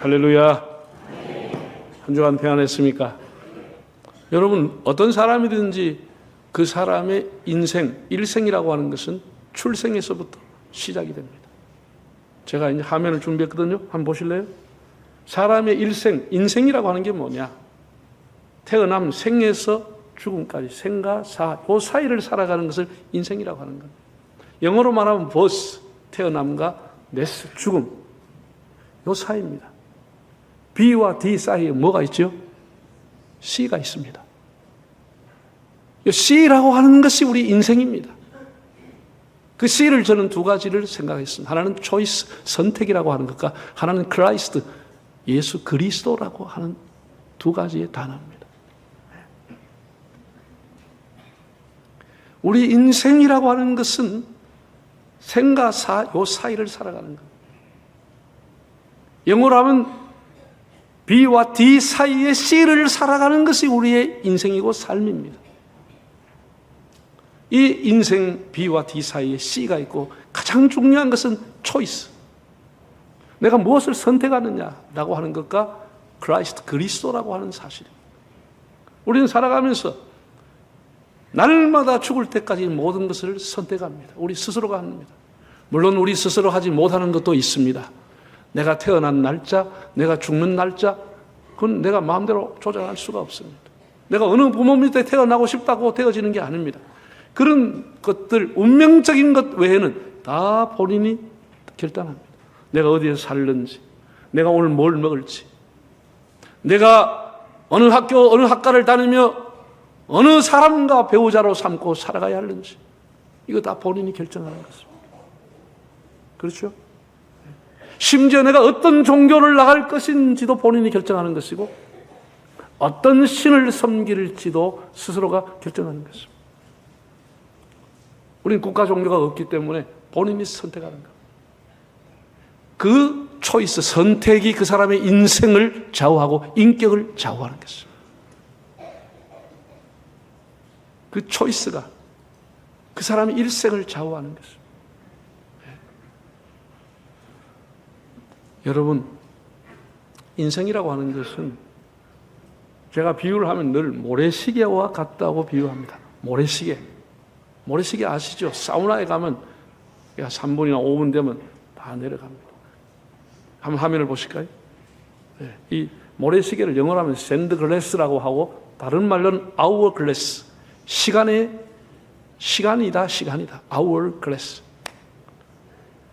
할렐루야. 한 주간 평안했습니까? 여러분, 어떤 사람이든지 그 사람의 인생, 일생이라고 하는 것은 출생에서부터 시작이 됩니다. 제가 이제 화면을 준비했거든요. 한번 보실래요? 사람의 일생, 인생이라고 하는 게 뭐냐? 태어남 생에서 죽음까지 생과 사, 그 사이를 살아가는 것을 인생이라고 하는 겁니다. 영어로 말하면 birth, 태어남과 death, 죽음, 요 사이입니다. B와 D 사이에 뭐가 있죠? C가 있습니다. C라고 하는 것이 우리 인생입니다. 그 C를 저는 두 가지를 생각했습니다. 하나는 choice, 선택이라고 하는 것과 하나는 Christ, 예수 그리스도라고 하는 두 가지의 단어입니다. 우리 인생이라고 하는 것은 생과 사, 요 사이를 살아가는 겁니다. 영어로 하면 B와 D 사이의 C를 살아가는 것이 우리의 인생이고 삶입니다. 이 인생 B와 D 사이에 C가 있고 가장 중요한 것은 초이스. 내가 무엇을 선택하느냐라고 하는 것과 크라이스트, 그리스도라고 하는 사실입니다. 우리는 살아가면서 날마다 죽을 때까지 모든 것을 선택합니다. 우리 스스로가 합니다. 물론 우리 스스로 하지 못하는 것도 있습니다. 내가 태어난 날짜, 내가 죽는 날짜, 그건 내가 마음대로 조절할 수가 없습니다. 내가 어느 부모 밑에 태어나고 싶다고 되어지는 게 아닙니다. 그런 것들, 운명적인 것 외에는 다 본인이 결단합니다. 내가 어디에 살는지, 내가 오늘 뭘 먹을지, 내가 어느 학교, 어느 학과를 다니며 어느 사람과 배우자로 삼고 살아가야 하는지, 이거 다 본인이 결정하는 것입니다. 그렇죠? 심지어 내가 어떤 종교를 나갈 것인지도 본인이 결정하는 것이고 어떤 신을 섬길지도 스스로가 결정하는 것입니다. 우리는 국가 종교가 없기 때문에 본인이 선택하는 것. 그 초이스, 선택이 그 사람의 인생을 좌우하고 인격을 좌우하는 것입니다. 그 초이스가 그 사람의 일생을 좌우하는 것입니다. 여러분, 인생이라고 하는 것은 제가 비유를 하면 늘 모래시계와 같다고 비유합니다. 모래시계. 모래시계 아시죠? 사우나에 가면 3분이나 5분 되면 다 내려갑니다. 한번 화면을 보실까요? 네. 이 모래시계를 영어로 하면 샌드 글래스라고 하고 다른 말로는 아워 글래스. 시간이다. 아워 글래스.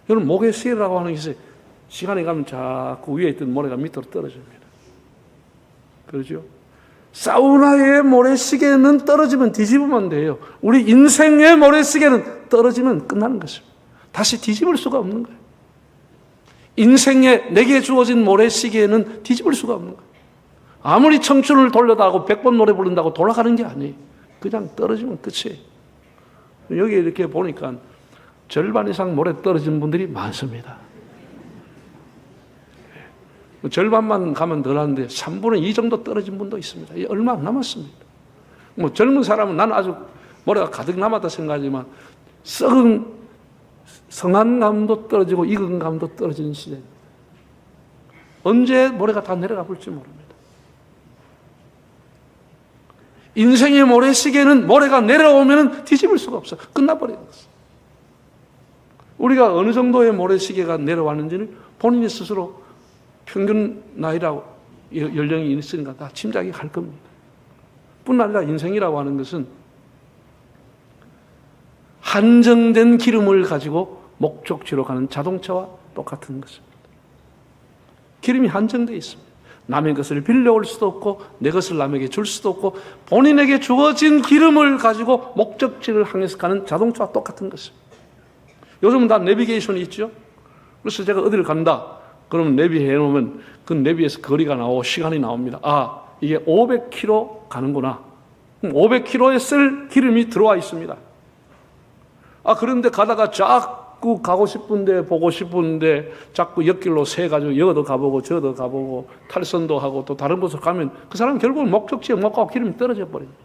여러분, 모래시계라고 하는 것이 시간이 가면 자꾸 위에 있던 모래가 밑으로 떨어집니다. 그렇죠? 사우나의 모래시계는 떨어지면 뒤집으면 돼요. 우리 인생의 모래시계는 떨어지면 끝나는 것입니다. 다시 뒤집을 수가 없는 거예요. 인생에 내게 주어진 모래시계는 뒤집을 수가 없는 거예요. 아무리 청춘을 돌려다 하고 100번 노래 부른다고 돌아가는 게 아니에요. 그냥 떨어지면 끝이에요. 여기 이렇게 보니까 절반 이상 모래 떨어진 분들이 많습니다. 절반만 가면 덜 하는데 3분의 2 정도 떨어진 분도 있습니다. 얼마 안 남았습니다. 뭐 젊은 사람은 나는 아주 모래가 가득 남았다 생각하지만 썩은 성한 감도 떨어지고 익은 감도 떨어지는 시대입니다. 언제 모래가 다 내려가 볼지 모릅니다. 인생의 모래시계는 모래가 내려오면 뒤집을 수가 없어요. 끝나버리는 것입니다. 우리가 어느 정도의 모래시계가 내려왔는지는 본인이 스스로 평균 나이라고 연령이 있으니까 다 짐작이 갈 겁니다. 뿐만 아니라 인생이라고 하는 것은 한정된 기름을 가지고 목적지로 가는 자동차와 똑같은 것입니다. 기름이 한정되어 있습니다. 남의 것을 빌려올 수도 없고 내 것을 남에게 줄 수도 없고 본인에게 주어진 기름을 가지고 목적지를 향해서 가는 자동차와 똑같은 것입니다. 요즘은 다 내비게이션이 있죠. 그래서 제가 어디를 간다 그러면 내비해 놓으면 그 내비에서 거리가 나오고 시간이 나옵니다. 아, 이게 500km 가는구나. 500km에 쓸 기름이 들어와 있습니다. 아, 그런데 가다가 자꾸 가고 싶은데 보고 싶은데 자꾸 옆길로 새가지고 여기도 가보고 저도 가보고 탈선도 하고 또 다른 곳으로 가면 그 사람은 결국은 목적지에 못 가고 기름이 떨어져 버립니다.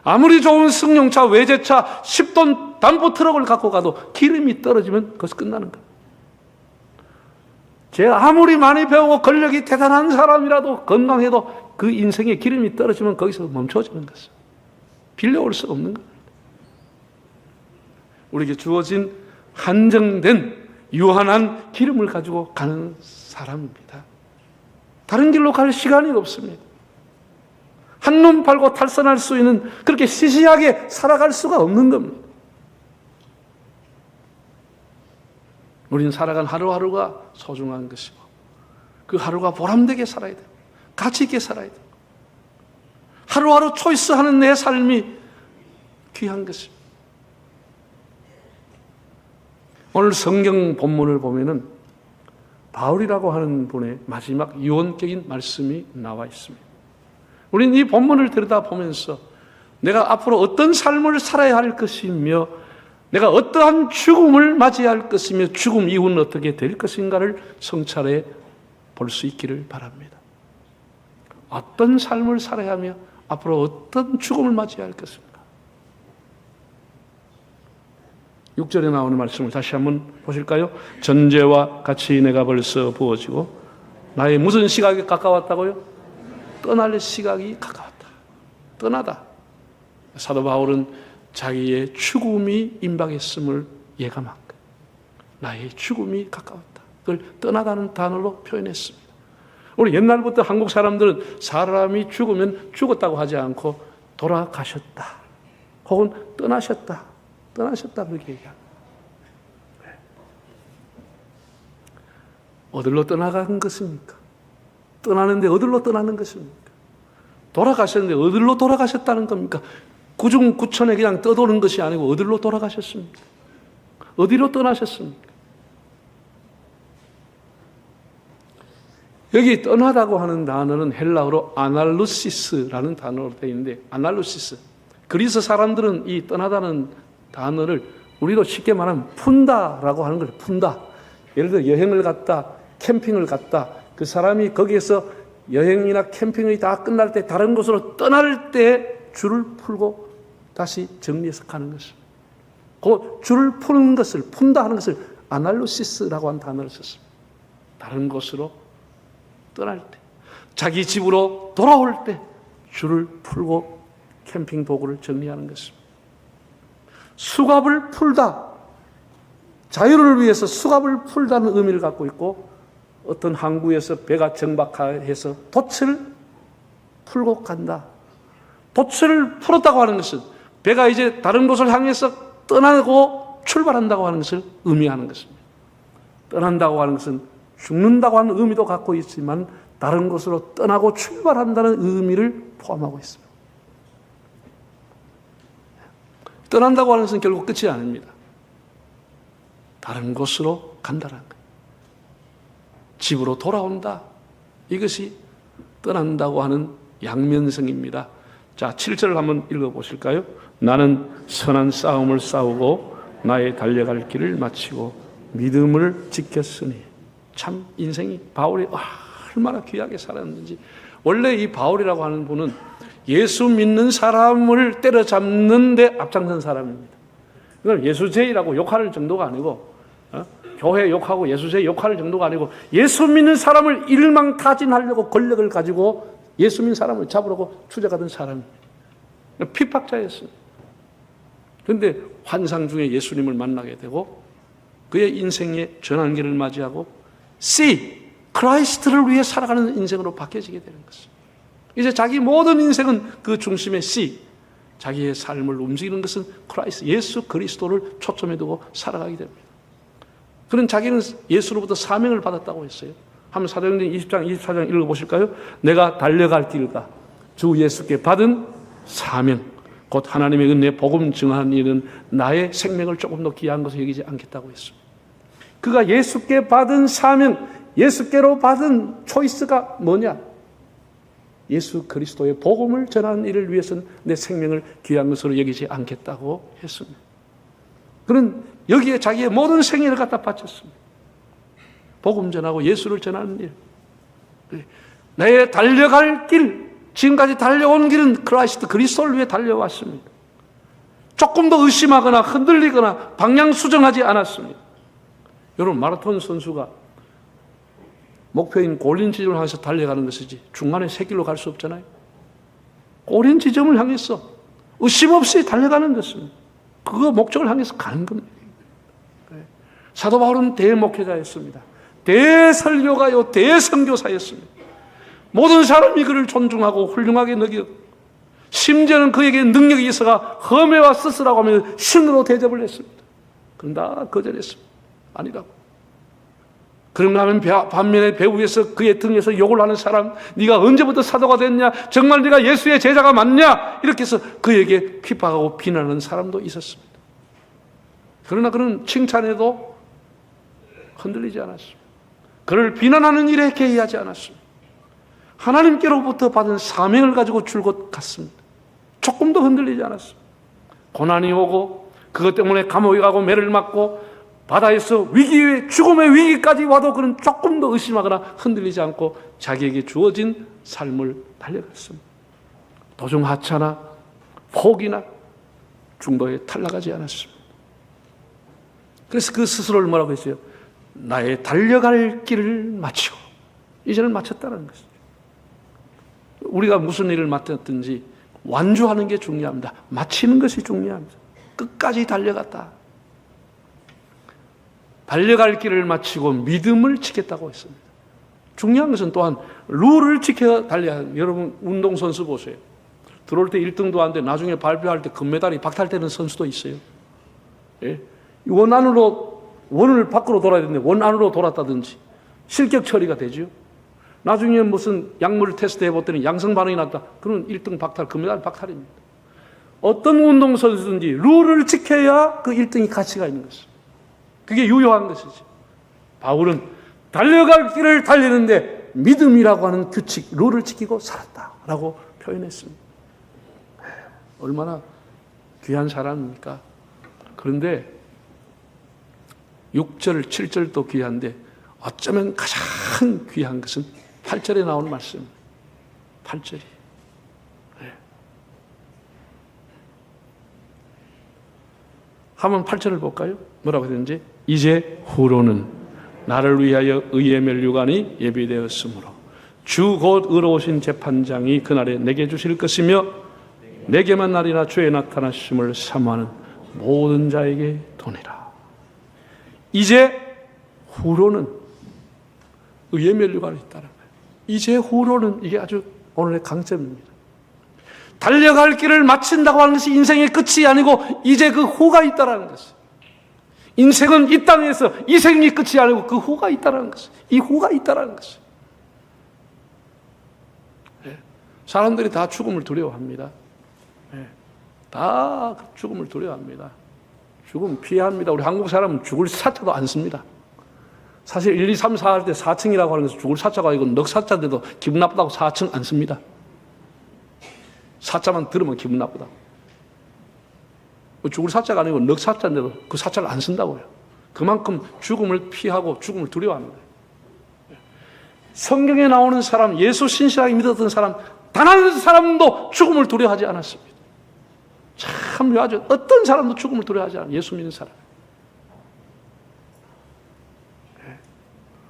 아무리 좋은 승용차, 외제차, 10톤 담보 트럭을 갖고 가도 기름이 떨어지면 그것이 끝나는 거예요. 제가 아무리 많이 배우고 권력이 대단한 사람이라도 건강해도 그 인생의 기름이 떨어지면 거기서 멈춰지는 것이죠. 빌려올 수 없는 겁니다. 우리에게 주어진 한정된 유한한 기름을 가지고 가는 사람입니다. 다른 길로 갈 시간이 없습니다. 한눈 팔고 탈선할 수 있는 그렇게 시시하게 살아갈 수가 없는 겁니다. 우리는 살아간 하루하루가 소중한 것이고 그 하루가 보람되게 살아야 돼요. 가치 있게 살아야 돼요. 하루하루 초이스하는 내 삶이 귀한 것입니다. 오늘 성경 본문을 보면은 바울이라고 하는 분의 마지막 유언적인 말씀이 나와 있습니다. 우리는 이 본문을 들여다보면서 내가 앞으로 어떤 삶을 살아야 할 것이며 내가 어떠한 죽음을 맞이해야 할 것이며 죽음 이후는 어떻게 될 것인가를 성찰해 볼 수 있기를 바랍니다. 어떤 삶을 살아야 하며 앞으로 어떤 죽음을 맞이해야 할 것인가. 6절에 나오는 말씀을 다시 한번 보실까요? 전제와 같이 내가 벌써 부어지고 나의 무슨 시각이 가까웠다고요? 떠날 시각이 가까웠다. 떠나다. 사도 바울은 자기의 죽음이 임박했음을 예감한 것. 나의 죽음이 가까웠다. 그걸 떠나다는 단어로 표현했습니다. 우리 옛날부터 한국 사람들은 사람이 죽으면 죽었다고 하지 않고 돌아가셨다. 혹은 떠나셨다. 떠나셨다 그렇게 얘기합니다. 어디로 떠나간 것입니까? 떠나는데 어디로 떠나는 것입니까? 돌아가셨는데 어디로 돌아가셨다는 겁니까? 구중구천에 그냥 떠도는 것이 아니고 어디로 돌아가셨습니까? 어디로 떠나셨습니까? 여기 떠나다고 하는 단어는 헬라어로 아날루시스라는 단어로 되어 있는데 아날루시스. 그리스 사람들은 이 떠나다는 단어를 우리로 쉽게 말하면 푼다라고 하는 거예요. 푼다. 예를 들어 여행을 갔다, 캠핑을 갔다. 그 사람이 거기에서 여행이나 캠핑이 다 끝날 때 다른 곳으로 떠날 때 줄을 풀고 다시 정리해서 가는 것입니다. 그 줄을 푸는 것을, 푼다 하는 것을 아날루시스라고 하는 단어를 썼습니다. 다른 곳으로 떠날 때, 자기 집으로 돌아올 때 줄을 풀고 캠핑 도구를 정리하는 것입니다. 수갑을 풀다, 자유를 위해서 수갑을 풀다는 의미를 갖고 있고 어떤 항구에서 배가 정박해서 돛을 풀고 간다. 돛을 풀었다고 하는 것은 배가 이제 다른 곳을 향해서 떠나고 출발한다고 하는 것을 의미하는 것입니다. 떠난다고 하는 것은 죽는다고 하는 의미도 갖고 있지만 다른 곳으로 떠나고 출발한다는 의미를 포함하고 있습니다. 떠난다고 하는 것은 결국 끝이 아닙니다. 다른 곳으로 간다는 거예요. 집으로 돌아온다. 이것이 떠난다고 하는 양면성입니다. 자, 7절을 한번 읽어보실까요? 나는 선한 싸움을 싸우고 나의 달려갈 길을 마치고 믿음을 지켰으니. 참 인생이 바울이 얼마나 귀하게 살았는지. 원래 이 바울이라고 하는 분은 예수 믿는 사람을 때려잡는 데 앞장선 사람입니다. 그걸 예수제이라고 욕할 정도가 아니고 교회 욕하고 예수제이 욕할 정도가 아니고 예수 믿는 사람을 일망타진하려고 권력을 가지고 예수 믿는 사람을 잡으려고 추적하던 사람입니다. 핍박자였습니다. 그런데 환상 중에 예수님을 만나게 되고 그의 인생의 전환기를 맞이하고 크라이스트를 위해 살아가는 인생으로 바뀌어지게 되는 것입니다. 이제 자기 모든 인생은 그 중심에 자기의 삶을 움직이는 것은 크라이스트, 예수 그리스도를 초점에 두고 살아가게 됩니다. 그런 자기는 예수로부터 사명을 받았다고 했어요. 한번 사도행전 20장, 24장 읽어보실까요? 내가 달려갈 길과 주 예수께 받은 사명, 곧 하나님의 은혜 복음 증하는 일은 나의 생명을 조금 더 귀한 것을 여기지 않겠다고 했습니다. 그가 예수께 받은 사명, 예수께로 받은 초이스가 뭐냐? 예수 그리스도의 복음을 전하는 일을 위해서는 내 생명을 귀한 것으로 여기지 않겠다고 했습니다. 그는 여기에 자기의 모든 생애를 갖다 바쳤습니다. 복음 전하고 예수를 전하는 일. 내 달려갈 길, 지금까지 달려온 길은 크라이스트 그리스도를 위해 달려왔습니다. 조금도 의심하거나 흔들리거나 방향 수정하지 않았습니다. 여러분, 마라톤 선수가 목표인 골린 지점을 향해서 달려가는 것이지 중간에 새 길로 갈 수 없잖아요. 골린 지점을 향해서 의심 없이 달려가는 것입니다. 그거 목적을 향해서 가는 겁니다. 사도 바울은 대목회자였습니다. 대설교가요, 대선교사였습니다. 모든 사람이 그를 존중하고 훌륭하게 여겼고 심지어는 그에게 능력이 있어가 험해와 스스라고 하며 신으로 대접을 했습니다. 그러나 거절했습니다. 아니라고. 그런가 하면 반면에 배후에서 그의 등에서 욕을 하는 사람, 네가 언제부터 사도가 됐냐? 정말 네가 예수의 제자가 맞냐? 이렇게 해서 그에게 핍박하고 비난하는 사람도 있었습니다. 그러나 그는 칭찬에도 흔들리지 않았습니다. 그를 비난하는 일에 개의하지 않았습니다. 하나님께로부터 받은 사명을 가지고 줄곧 갔습니다. 조금도 흔들리지 않았습니다. 고난이 오고 그것 때문에 감옥에 가고 매를 맞고 바다에서 죽음의 위기까지 와도 그는 조금도 의심하거나 흔들리지 않고 자기에게 주어진 삶을 달려갔습니다. 도중 하차나 포기나 중도에 탈락하지 않았습니다. 그래서 그 스스로를 뭐라고 했어요? 나의 달려갈 길을 마치고 이제는 마쳤다는 것이죠. 우리가 무슨 일을 맡았든지 완주하는 게 중요합니다. 마치는 것이 중요합니다. 끝까지 달려갔다. 달려갈 길을 마치고 믿음을 지켰다고 했습니다. 중요한 것은 또한 룰을 지켜 달려야 합니다. 여러분 운동선수 보세요. 들어올 때 1등도 안 돼. 나중에 발표할 때 금메달이 박탈되는 선수도 있어요. 예? 원 안으로, 원을 밖으로 돌아야 되는데 원 안으로 돌았다든지 실격 처리가 되죠. 나중에 무슨 약물 테스트 해봤더니 양성 반응이 났다. 그러면 1등 박탈, 금메달 박탈입니다. 어떤 운동선수든지 룰을 지켜야 그 1등이 가치가 있는 것입니다. 그게 유효한 것이지. 바울은 달려갈 길을 달리는데 믿음이라고 하는 규칙, 룰을 지키고 살았다라고 표현했습니다. 얼마나 귀한 사람입니까? 그런데 6절, 7절도 귀한데 어쩌면 가장 귀한 것은 8절에 나오는 말씀입니다. 8절이. 한번 8절을 볼까요? 뭐라고 했는지 이제 후로는 나를 위하여 의의 면류관이 예비되었으므로 주 곧 의로우신 재판장이 그날에 내게 주실 것이며 내게만 날이나 주의 나타나심을 사모하는 모든 자에게 도니라. 이제 후로는 의의 면류관이 있다는 거예요. 이제 후로는 이게 아주 오늘의 강점입니다. 달려갈 길을 마친다고 하는 것이 인생의 끝이 아니고 이제 그 후가 있다는 것이에요. 인생은 이 땅에서 이 생이 끝이 아니고 그 후가 있다는 것이에요. 이 후가 있다는 것이에요. 사람들이 다 죽음을 두려워합니다. 다 죽음을 두려워합니다. 죽음 피합니다. 우리 한국 사람은 죽을 사자도 안 씁니다. 사실 1, 2, 3, 4 할 때 4층이라고 하는 것은 죽을 사자가 아니고 넉사자인데도 기분 나쁘다고 4층 안 씁니다. 사자만 들으면 기분 나쁘다고. 죽을 사자가 아니고 넉사자인데도 그 사자를 안 쓴다고요. 그만큼 죽음을 피하고 죽음을 두려워합니다. 성경에 나오는 사람, 예수 신실하게 믿었던 사람, 단 한 사람도 죽음을 두려워하지 않았습니다. 참 묘하죠. 어떤 사람도 죽음을 두려워하지 않아요. 예수 믿는 사람.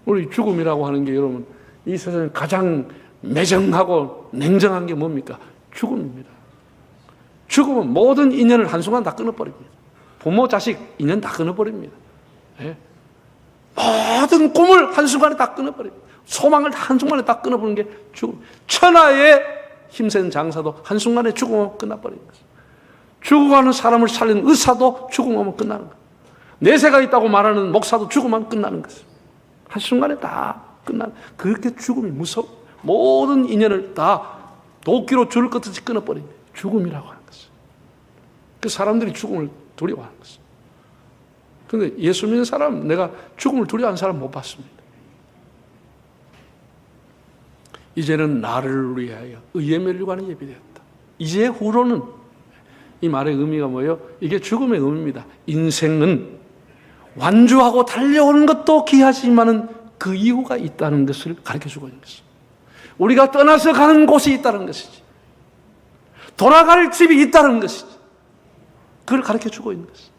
우리 죽음이라고 하는 게 여러분 이 세상에 가장 매정하고 냉정한 게 뭡니까? 죽음입니다. 죽음은 모든 인연을 한순간 다 끊어버립니다. 부모, 자식 인연 다 끊어버립니다. 모든 꿈을 한순간에 다 끊어버립니다. 소망을 한순간에 다 끊어버리는 게 죽음. 천하의 힘센 장사도 한순간에 죽음하면 끝나버리는 것입니다. 죽어가는 사람을 살리는 의사도 죽음하면 끝나는 거예요. 내세가 있다고 말하는 목사도 죽으면 끝나는 것입니다. 한순간에 다 끝나는, 그렇게 죽음이 무서워. 모든 인연을 다 도끼로 줄을 끄듯이 끊어버립니다. 죽음이라고 하는 것입니다. 그 사람들이 죽음을 두려워하는 것입니다. 그런데 예수 믿는 사람, 내가 죽음을 두려워하는 사람 못 봤습니다. 이제는 나를 위하여 의의 면류관이 예비되었다. 이제 후로는, 이 말의 의미가 뭐예요? 이게 죽음의 의미입니다. 인생은 완주하고 달려오는 것도 귀하지만은 그 이유가 있다는 것을 가르쳐주고 있는 것입니다. 우리가 떠나서 가는 곳이 있다는 것이지. 돌아갈 집이 있다는 것이지. 그걸 가르쳐주고 있는 것입니다.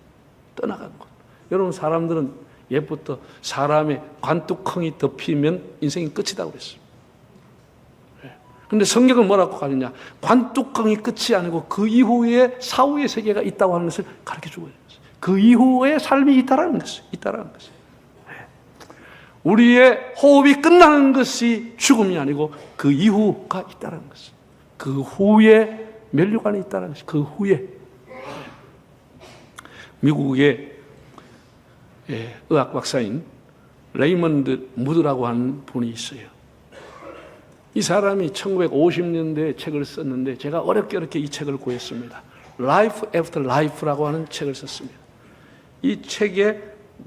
떠나가는 곳. 여러분, 사람들은 옛부터 사람의 관뚜껑이 덮이면 인생이 끝이다 그랬어요. 그런데 성경은 뭐라고 가르치냐? 관뚜껑이 끝이 아니고 그 이후에 사후의 세계가 있다고 하는 것을 가르쳐주고 있는 것이에요. 그 이후에 삶이 있다라는 것이에요. 있다라는 것이에요. 우리의 호흡이 끝나는 것이 죽음이 아니고 그 이후가 있다는 것이에요. 그 후에 면류관이 있다는 것이에요. 그 후에. 미국의 의학 박사인 레이먼드 무드라고 하는 분이 있어요. 이 사람이 1950년대에 책을 썼는데 제가 어렵게 이 책을 구했습니다. Life After Life라고 하는 책을 썼습니다. 이 책에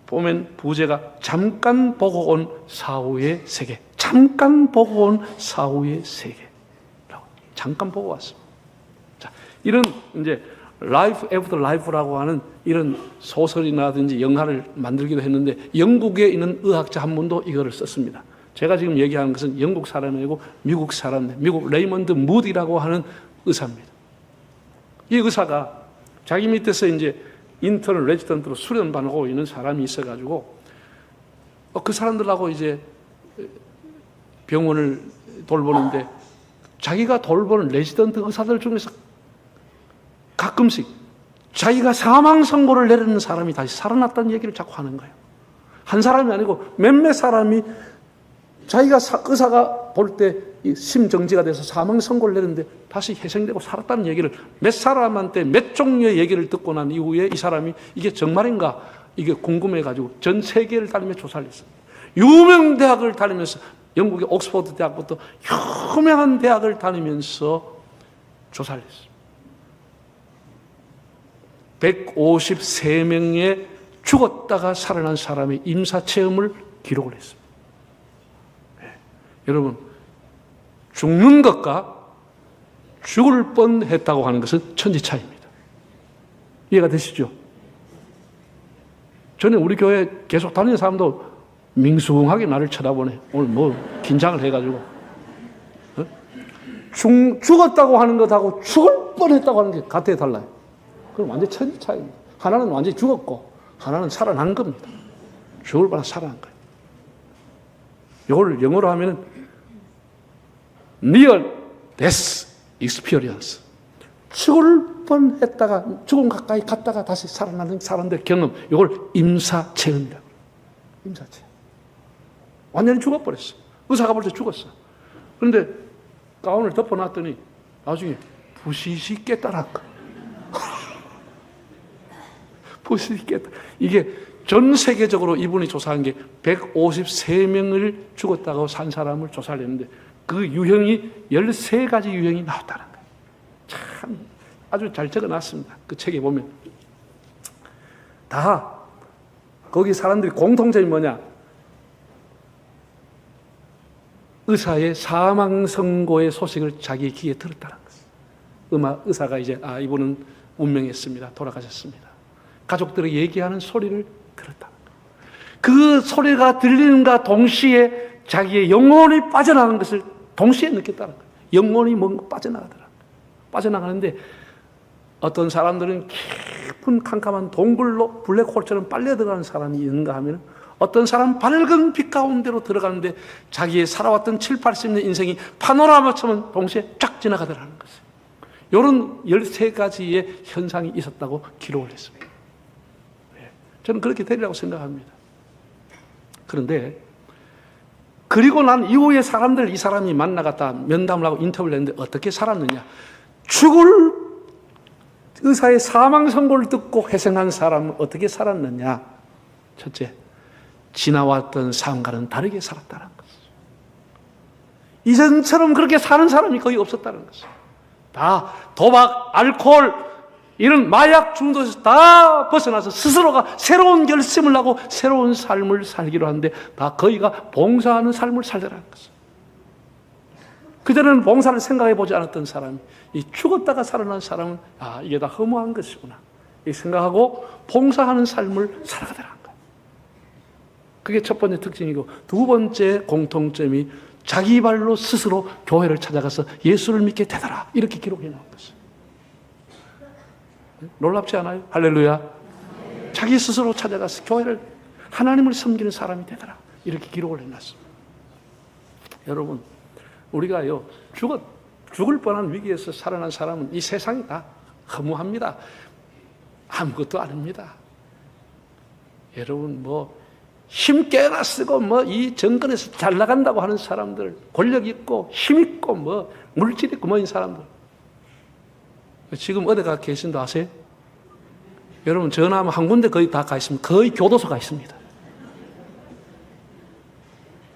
보면 부제가 잠깐 보고 온 사후의 세계. 잠깐 보고 온 사후의 세계라고. 잠깐 보고 왔습니다. 자, 이런 이제 Life After Life라고 하는 이런 소설이라든지 영화를 만들기도 했는데 영국에 있는 의학자 한 분도 이거를 썼습니다. 제가 지금 얘기하는 것은 영국 사람이 아니고 미국 사람인데 미국 레이먼드 무디라고 하는 의사입니다. 이 의사가 자기 밑에서 이제 인턴 레지던트로 수련반하고 있는 사람이 있어가지고 그 사람들하고 이제 병원을 돌보는데 자기가 돌보는 레지던트 의사들 중에서 가끔씩 자기가 사망 선고를 내리는 사람이 다시 살아났다는 얘기를 자꾸 하는 거예요. 한 사람이 아니고 몇몇 사람이 자기가 의사가 볼 때 심정지가 돼서 사망 선고를 내렸는데 다시 회생되고 살았다는 얘기를 몇 사람한테 몇 종류의 얘기를 듣고 난 이후에 이 사람이 이게 정말인가 이게 궁금해가지고 전 세계를 다니며 조사를 했습니다. 유명 대학을 다니면서 영국의 옥스퍼드 대학부터 유명한 대학을 다니면서 조사를 했습니다. 153명의 죽었다가 살아난 사람의 임사체험을 기록을 했습니다. 여러분, 죽는 것과 죽을 뻔했다고 하는 것은 천지 차이입니다. 이해가 되시죠? 저는 우리 교회 계속 다니는 사람도 밍숭하게 나를 쳐다보네. 오늘 뭐 긴장을 해가지고. 죽었다고 하는 것하고 죽을 뻔했다고 하는 게 같아 달라요. 그럼 완전 천지 차이입니다. 하나는 완전히 죽었고 하나는 살아난 겁니다. 죽을 뻔한 살아난 거예요. 이걸 영어로 하면은 Near Death Experience. 죽을 뻔했다가 죽음 가까이 갔다가 다시 살아나는 사람들 경험. 이걸 임사체험이라고. 임사체험. 완전히 죽어버렸어. 의사가 볼 때 죽었어. 그런데 가운을 덮어놨더니 나중에 부시시 깨달은 거야. 부시시 깨달. 이게 전 세계적으로 이분이 조사한 게 153명을 죽었다고 산 사람을 조사를 했는데 그 유형이 13가지 유형이 나왔다는 거예요. 참 아주 잘 적어놨습니다. 그 책에 보면 다 거기 사람들이 공통점이 뭐냐? 의사의 사망 선고의 소식을 자기 귀에 들었다는 것이에요. 의사가 이제 이분은 운명했습니다. 돌아가셨습니다. 가족들이 얘기하는 소리를 들었다. 그 소리가 들리는가 동시에 자기의 영혼이 빠져나가는 것을 동시에 느꼈다는 거예요. 영혼이 뭔가 빠져나가더라. 빠져나가는데 어떤 사람들은 깊은 캄캄한 동굴로 블랙홀처럼 빨려 들어가는 사람이 있는가 하면 어떤 사람은 밝은 빛 가운데로 들어가는데 자기의 살아왔던 7, 80년 인생이 파노라마처럼 동시에 쫙 지나가더라는 것이에요. 이런 13가지의 현상이 있었다고 기록을 했습니다. 저는 그렇게 되리라고 생각합니다. 그런데 그리고 난 이후에 사람들 이 사람이 만나갔다 면담을 하고 인터뷰를 했는데 어떻게 살았느냐. 죽을 의사의 사망 선고를 듣고 회생한 사람은 어떻게 살았느냐. 첫째, 지나왔던 삶과는 다르게 살았다는 것이죠. 이전처럼 그렇게 사는 사람이 거의 없었다는 것이죠. 다 도박, 알코올, 이런 마약 중독에서 다 벗어나서 스스로가 새로운 결심을 하고 새로운 삶을 살기로 하는데 다 거의가 봉사하는 삶을 살더라는 것이죠. 그전에는 봉사를 생각해 보지 않았던 사람이 이 죽었다가 살아난 사람은 이게 다 허무한 것이구나 이 생각하고 봉사하는 삶을 살아가더라는 거예요. 그게 첫 번째 특징이고 두 번째 공통점이 자기 발로 스스로 교회를 찾아가서 예수를 믿게 되더라 이렇게 기록해 놓은 것이에요. 놀랍지 않아요? 할렐루야. 자기 스스로 찾아가서 교회를 하나님을 섬기는 사람이 되더라. 이렇게 기록을 해놨습니다. 여러분, 우리가요, 죽을 뻔한 위기에서 살아난 사람은 이 세상이 다 허무합니다. 아무것도 아닙니다. 여러분, 힘 깨나 쓰고, 이 정권에서 잘 나간다고 하는 사람들, 권력 있고, 힘 있고, 물질 있고, 이 사람들. 지금 어디 가 계신다 아세요? 여러분, 전화하면 한 군데 거의 다 가 있습니다. 거의 교도소 가 있습니다.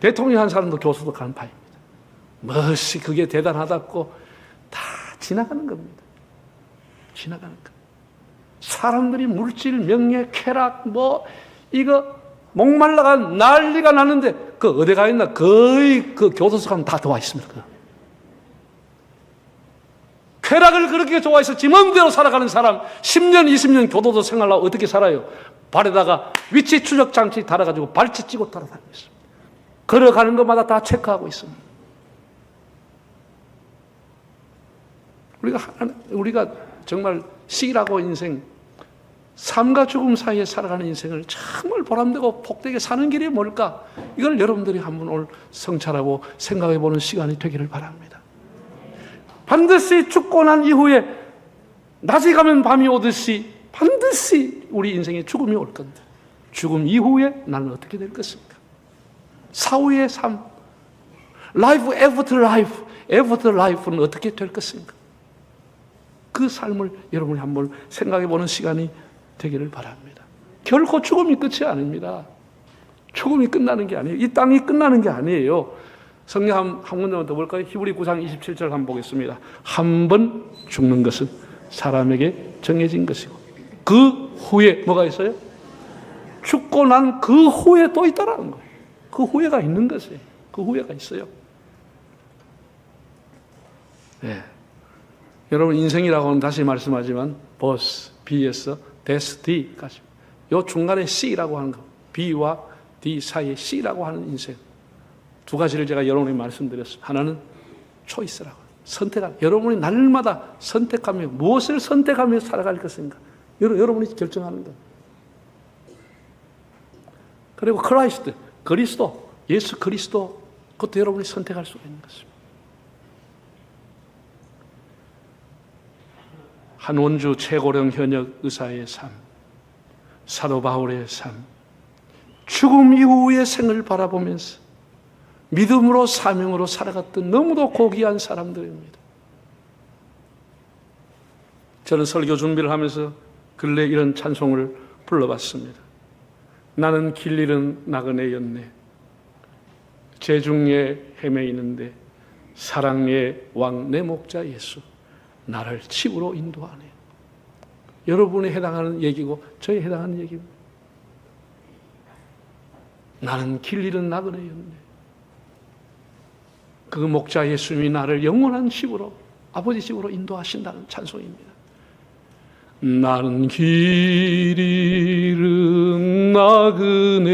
대통령 한 사람도 교도소 가는 파입니다. 멋이 그게 대단하다고 다 지나가는 겁니다. 지나가는 거. 사람들이 물질, 명예, 쾌락, 이거 목말라가 난리가 나는데 그 어디 가 있나? 거의 그 교도소 가면 다 들어와 있습니다. 쾌락을 그렇게 좋아해서 지 맘대로 살아가는 사람 10년, 20년 교도소 생활하고 어떻게 살아요? 발에다가 위치 추적 장치 달아가지고 발치 찌고 따라다니고 있습니다. 걸어가는 것마다 다 체크하고 있습니다. 우리가 정말 시기라고 인생, 삶과 죽음 사이에 살아가는 인생을 정말 보람되고 복되게 사는 길이 뭘까? 이걸 여러분들이 한번 오늘 성찰하고 생각해 보는 시간이 되기를 바랍니다. 반드시 죽고 난 이후에 낮이 가면 밤이 오듯이 반드시 우리 인생에 죽음이 올 건데, 죽음 이후에 나는 어떻게 될 것입니까? 사후의 삶, life after life, after life는 어떻게 될 것입니까? 그 삶을 여러분이 한번 생각해 보는 시간이 되기를 바랍니다. 결코 죽음이 끝이 아닙니다. 죽음이 끝나는 게 아니에요. 이 땅이 끝나는 게 아니에요. 성경 한 문장만 더 볼까요? 히브리 9장 27절 한번 보겠습니다. 한 번 죽는 것은 사람에게 정해진 것이고 그 후에 뭐가 있어요? 죽고 난 그 후에 또 있다라는 거예요. 그 후회가 있는 것이에요. 그 후회가 있어요. 네. 여러분, 인생이라고는 다시 말씀하지만 버스, B에서 데스, D까지 요 중간에 C라고 하는 거, B와 D 사이에 C라고 하는 인생, 두 가지를 제가 여러분에게 말씀드렸습니다. 하나는 초이스라고, 선택하는, 여러분이 날마다 선택하며 무엇을 선택하며 살아갈 것인가 여러분이 결정하는 것. 그리고 크라이스트, 그리스도, 예수 그리스도, 그것도 여러분이 선택할 수가 있는 것입니다. 한원주 최고령 현역 의사의 삶, 사도 바울의 삶, 죽음 이후의 생을 바라보면서 믿음으로 사명으로 살아갔던 너무도 고귀한 사람들입니다. 저는 설교 준비를 하면서 근래 이런 찬송을 불러봤습니다. 나는 길 잃은 나그네였네. 재중에 헤매이는데 사랑의 왕 내 목자 예수 나를 집으로 인도하네. 여러분에 해당하는 얘기고 저에 해당하는 얘기입니다. 나는 길 잃은 나그네였네. 그 목자 예수님이 나를 영원한 집으로, 아버지 집으로 인도하신다는 찬송입니다. 나는 길 잃은 나그네였네.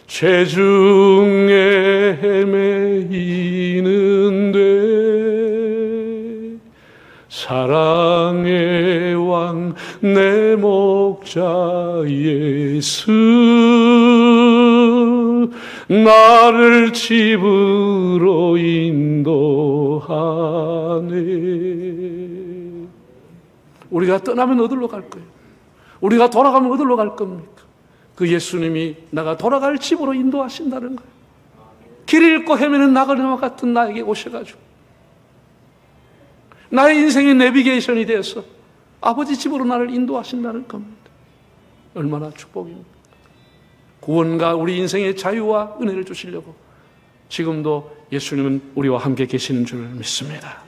죄중에 헤매이는데 사랑의 왕 내 목자 예수 나를 집으로 인도하네. 우리가 떠나면 어디로 갈 거예요? 우리가 돌아가면 어디로 갈 겁니까? 그 예수님이 나가 돌아갈 집으로 인도하신다는 거예요. 길 잃고 헤매는 나그네와 같은 나에게 오셔가지고 나의 인생의 내비게이션이 되어서 아버지 집으로 나를 인도하신다는 겁니다. 얼마나 축복입니까? 구원과 우리 인생의 자유와 은혜를 주시려고 지금도 예수님은 우리와 함께 계시는 줄 믿습니다.